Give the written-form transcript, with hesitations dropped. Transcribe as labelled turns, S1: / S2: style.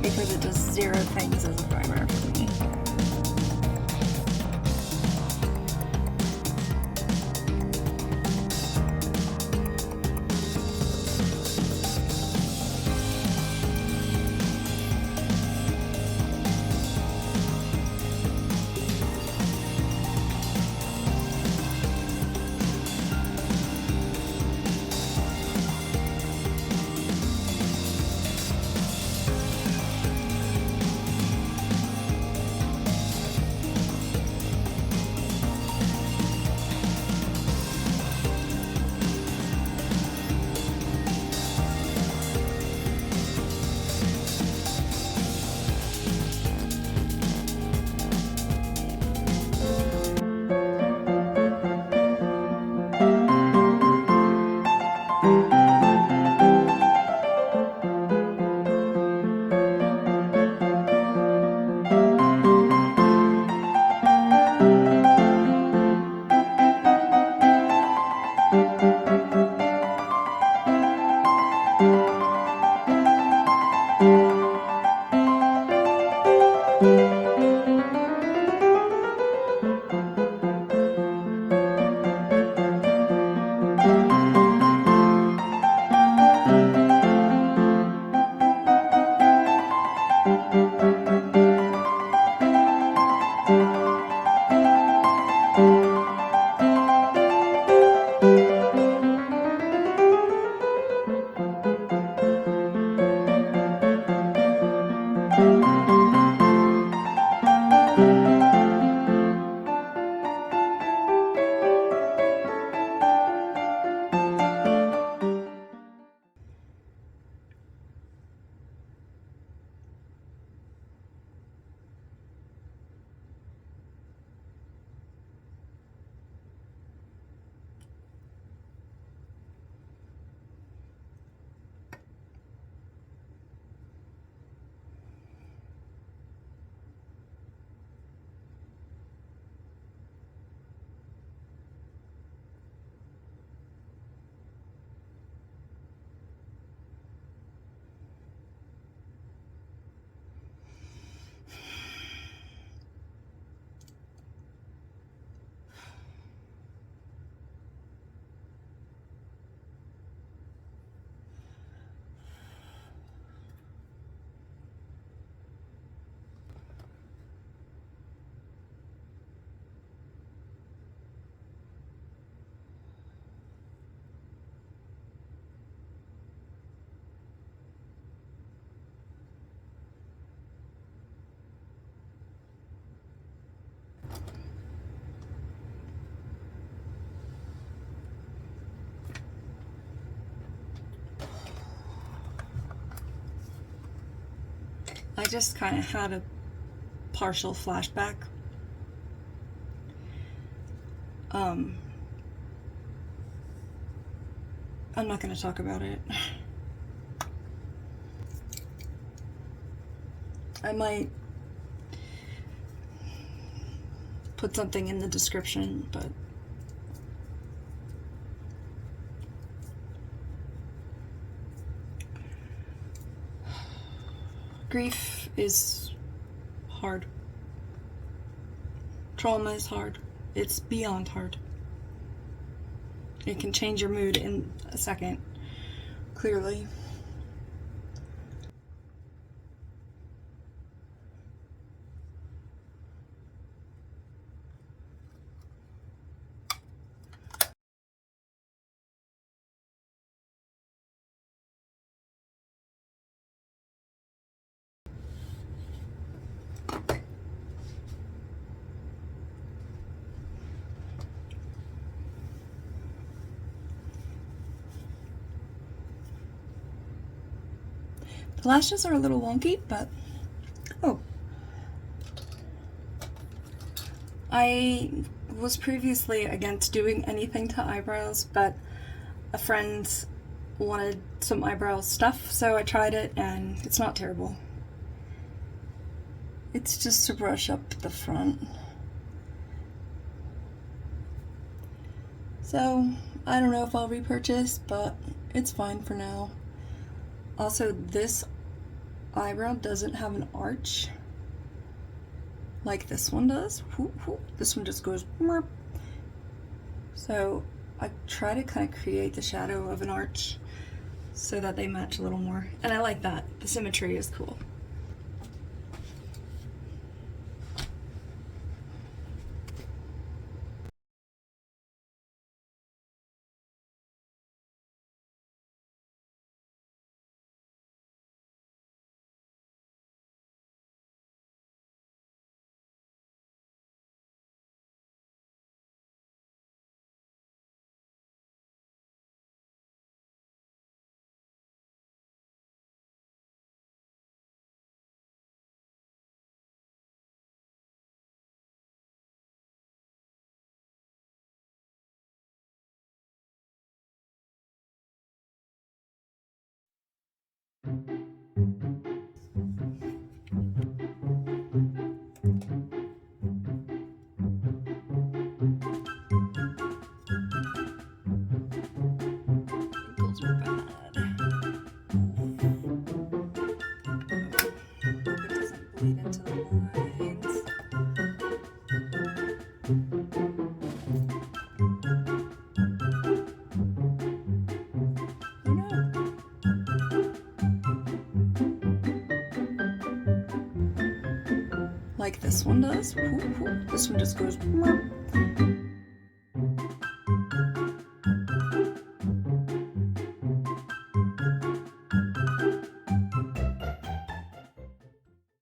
S1: because it does zero things as a primer for me. I just kind of had a partial flashback. I'm not going to talk about it. I might put something in the description, but grief is hard. Trauma is hard. It's beyond hard. It can change your mood in a second, clearly. The lashes are a little wonky, but oh. I was previously against doing anything to eyebrows, but a friend wanted some eyebrow stuff, so I tried it and it's not terrible. It's just to brush up the front. So I don't know if I'll repurchase, but it's fine for now. Also, this eyebrow doesn't have an arch like this one does. This one just goes merp. So I try to kind of create the shadow of an arch so that they match a little more, and I like that. The symmetry is cool. Those are bad. It doesn't bleed into the lines. Oh no. Like this one does. This one just goes merp.